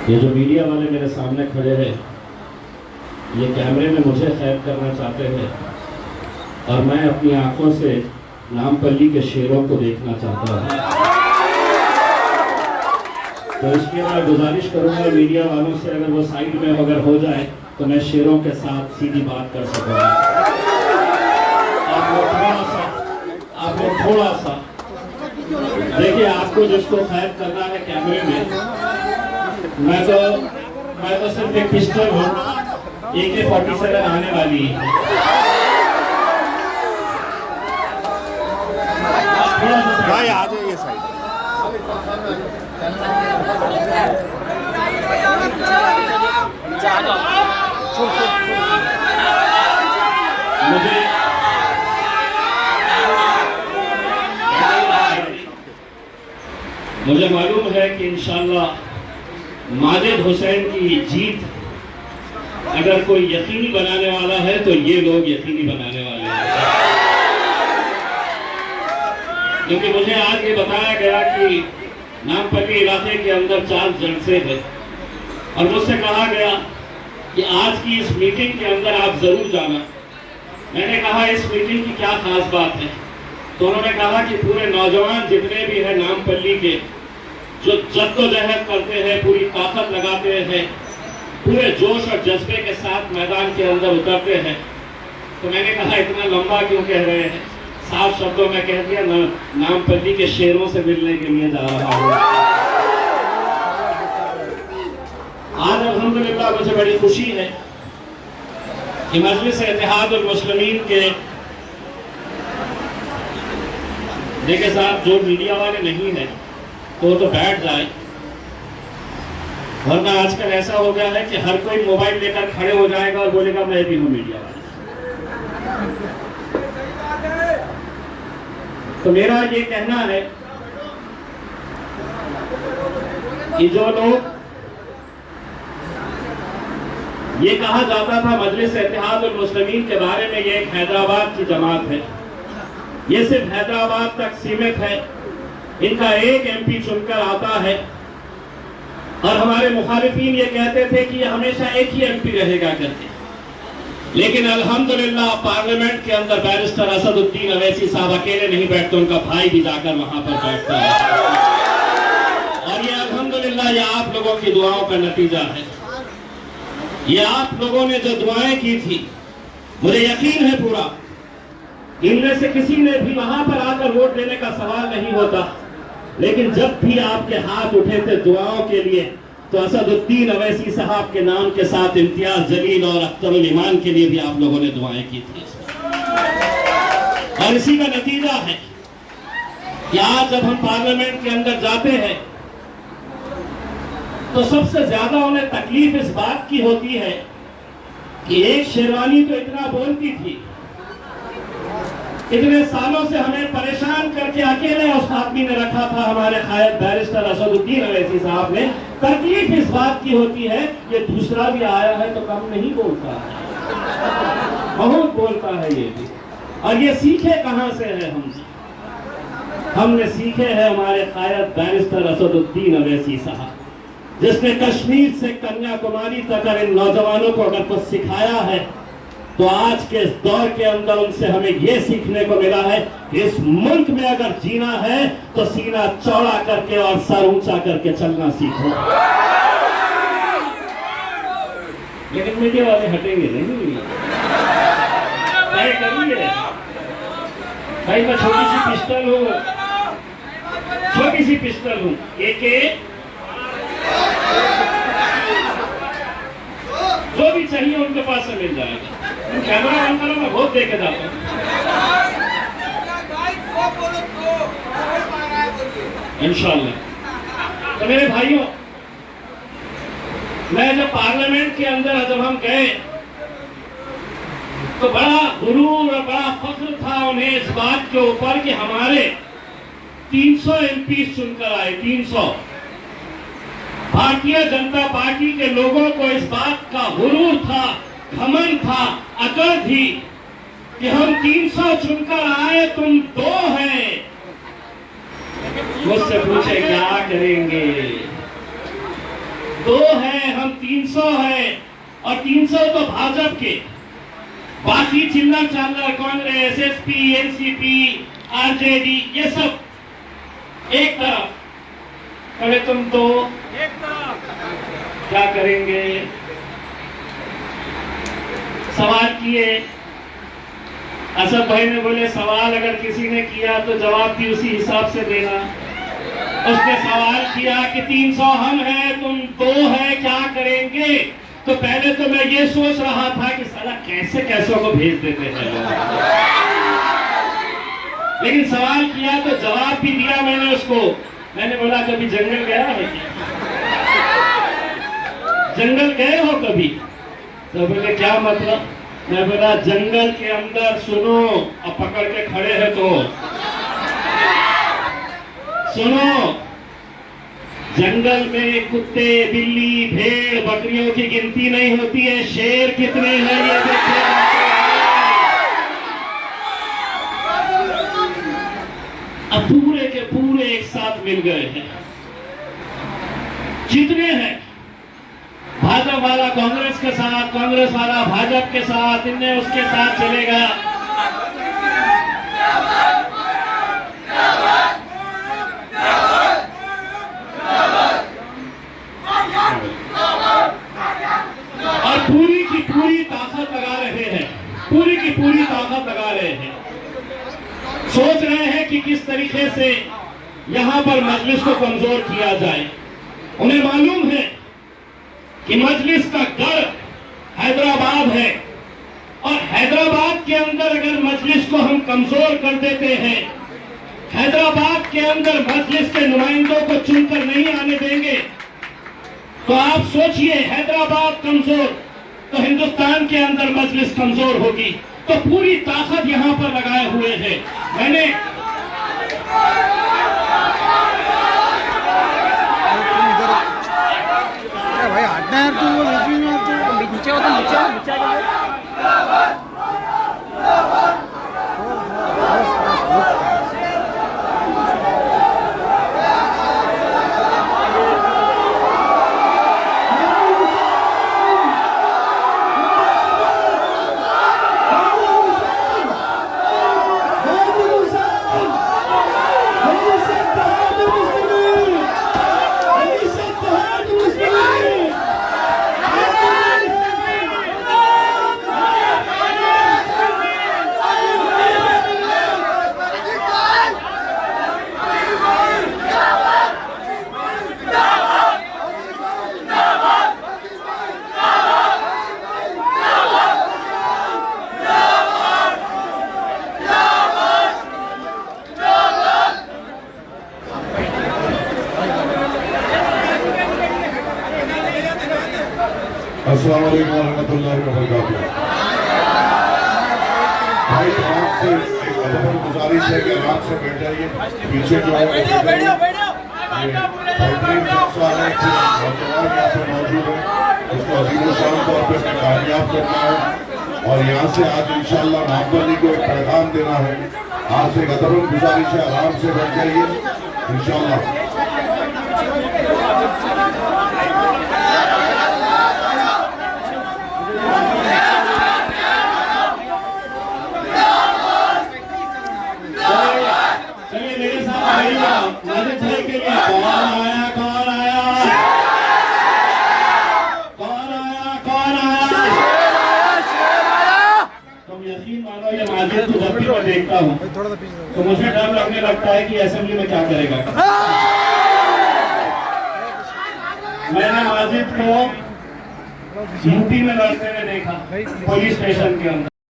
ये जो मीडिया वाले मेरे सामने खड़े हैं, ये कैमरे में मुझे कैद करना चाहते हैं और मैं अपनी आंखों से नामपल्ली के शेरों को देखना चाहता हूँ। तो इसलिए मैं गुजारिश करूंगा मीडिया वालों से, अगर वो साइड में अगर हो जाए तो मैं शेरों के साथ सीधी बात कर सकूंगा। आप लोग थोड़ा सा देखिए, आपको जिसको कैद करना है कैमरे में, मैं तो सिर्फ एक पिस्टल हूँ, AK-47 आने वाली है। भाई आ जाइए साइड। मुझे मालूम है कि इंशाअल्लाह माजिद हुसैन की जीत अगर कोई यकीनी बनाने वाला है तो ये लोग यकीनी बनाने वाले हैं। क्योंकि मुझे आज ये बताया गया कि नामपल्ली इलाके के अंदर 4 जलसे थे और मुझसे कहा गया कि आज की इस मीटिंग के अंदर आप जरूर जाना। मैंने कहा इस मीटिंग की क्या खास बात है? तो उन्होंने कहा कि पूरे नौजवान जितने भी हैं नामपल्ली के, जो जद्दोजहद करते हैं, पूरी ताकत लगाते हैं, पूरे जोश और जज्बे के साथ मैदान के अंदर उतरते हैं। तो मैंने कहा इतना लंबा क्यों कह रहे हैं? साफ शब्दों में कह दिया, नामपल्ली के शेरों से मिलने के लिए जा रहा हूँ। आज अल्हम्दुलिल्लाह मुझे बड़ी खुशी है कि मजलिस इत्तेहादुल मुस्लिमीन के देखिए साहब, जो मीडिया वाले नहीं है तो बैठ जाए, वरना आजकल ऐसा हो गया है कि हर कोई मोबाइल लेकर खड़े हो जाएगा और बोलेगा मैं भी हूं मीडिया वाला। तो मेरा ये कहना है कि जो लोग, ये कहा जाता था मजलिस इत्तेहादुल मुस्लिमीन के बारे में, ये एक हैदराबाद की जमात है, ये सिर्फ हैदराबाद तक सीमित है, इनका एक MP चुनकर आता है। और हमारे मुखालिफीन ये कहते थे कि ये हमेशा एक ही MP रहेगा करके, लेकिन अल्हम्दुलिल्लाह पार्लियामेंट के अंदर बैरिस्टर असदुद्दीन अवैसी साहब अकेले नहीं बैठते, उनका भाई भी जाकर वहां पर बैठता है। और ये अल्हम्दुलिल्लाह ये आप लोगों की दुआओं का नतीजा है। ये आप लोगों ने जो दुआएं की थी, मुझे यकीन है पूरा, इनमें से किसी ने भी वहां पर आकर वोट देने का सवाल नहीं होता, लेकिन जब भी आपके हाथ उठे थे दुआओं के लिए, तो असदुद्दीन अवैसी साहब के नाम के साथ इम्तियाज जलील और अख्तरुल ईमान के लिए भी आप लोगों ने दुआएं की थी। और इसी का नतीजा है कि आज जब हम पार्लियामेंट के अंदर जाते हैं तो सबसे ज्यादा उन्हें तकलीफ इस बात की होती है कि एक शेरवानी तो इतना बोलती थी, इतने सालों से हमें परेशान करके अकेले उस आदमी ने रखा था, हमारे कायद बैरिस्टर असदुद्दीन अवैसी साहब ने। तकलीफ इस बात की होती है ये दूसरा भी आया है तो कम नहीं बोलता है, बहुत बोलता है ये भी। और ये सीखे कहां से है? हमने सीखे हैं हमारे कायद बैरिस्टर असदुद्दीन अवैसी साहब, जिसने कश्मीर से कन्याकुमारी तक इन नौजवानों को अगर कुछ सिखाया है तो आज के इस दौर के अंदर उनसे हमें यह सीखने को मिला है कि इस मुल्क में अगर जीना है तो सीना चौड़ा करके और सर ऊंचा करके चलना सीखो। लेकिन मीडिया वाले हटेंगे नहीं, करेंगे भाई। मैं छोटी सी पिस्टल हूँ, AK जो भी चाहिए उनके पास से मिल जाएगा। कैमरा ऑन करो, मैं बहुत देखे जाता हूँ। इंशाअल्लाह। तो मेरे भाइयों, मैं जब पार्लियामेंट के अंदर जब हम गए तो बड़ा गुरूर और बड़ा फख्र था उन्हें इस बात के ऊपर कि हमारे 300 MP चुनकर आए। 300 भारतीय जनता पार्टी के लोगों को इस बात का गुरूर था, घमंड था, अकड़ थी कि हम 300 चुनकर आए, तुम 2 हैं। मुझसे पूछे क्या करेंगे। 2 है, हम 300 है, और 300 तो भाजपा के, बाकी चिल्लर चालर कांग्रेस, एसपी, एनसीपी, आरजेडी, ये सब एक तरफ। कहे तुम तो एक तरफ क्या करेंगे। सवाल किए, असद भाई ने बोले सवाल अगर किसी ने किया तो जवाब भी उसी हिसाब से देना। उसने सवाल किया कि 300 हम हैं, तुम 2 है, क्या करेंगे। तो पहले तो मैं ये सोच रहा था कि साला कैसे कैसों को भेज देते हैं लोग, लेकिन सवाल किया तो जवाब भी दिया मैंने उसको। मैंने बोला कभी जंगल गया है क्या, जंगल गए हो कभी। तो बोले क्या मतलब। मैं बोला जंगल के अंदर सुनो, अब पकड़ के खड़े हैं तो सुनो, जंगल में कुत्ते, बिल्ली, भेड़, बकरियों की गिनती नहीं होती है, शेर कितने हैं ये देखिए। अब पूरे के पूरे एक साथ मिल गए हैं, जितने हैं, भाजपा वाला कांग्रेस के साथ, कांग्रेस वाला भाजपा के साथ, इनने उसके साथ चलेगा। और पूरी की पूरी ताकत लगा रहे हैं, पूरी की पूरी ताकत लगा रहे हैं। सोच रहे हैं कि किस तरीके से यहां पर मजलिस को कमजोर किया जाए। उन्हें मालूम है कि मजलिस का गढ़ हैदराबाद है, और हैदराबाद के अंदर अगर मजलिस को हम कमजोर कर देते हैं, हैदराबाद के अंदर मजलिस के नुमाइंदों को चुनकर नहीं आने देंगे, तो आप सोचिए हैदराबाद कमजोर तो हिंदुस्तान के अंदर मजलिस कमजोर होगी। तो पूरी ताकत यहां पर लगाए हुए हैं। मैंने भाई हटना यार, तू नीचे हो तो नीचे अस्सलाम वालेकुम रहमतुल्लाहि व बरकातुहू। भाई आपसे एक अदब गुजारिश है कि आराम से बैठ जाइए। पीछे जो है बेहतरीन शख्स है, नौजवान यहाँ पे मौजूद है, उसको अजीम शान तौर पर कामयाब करना है और यहाँ से आज इंशाअल्लाह नामवली को एक पैगाम देना है। आपसे एक अदब गुजारिश है, आराम से बैठ जाइए इंशाअल्लाह। तो जब भी मैं देखता हूँ तो मुझे डर लगने लगता है कि असेंबली में क्या करेगा। मैंने माजिद को यूपी में लड़ते हुए देखा पुलिस स्टेशन के अंदर।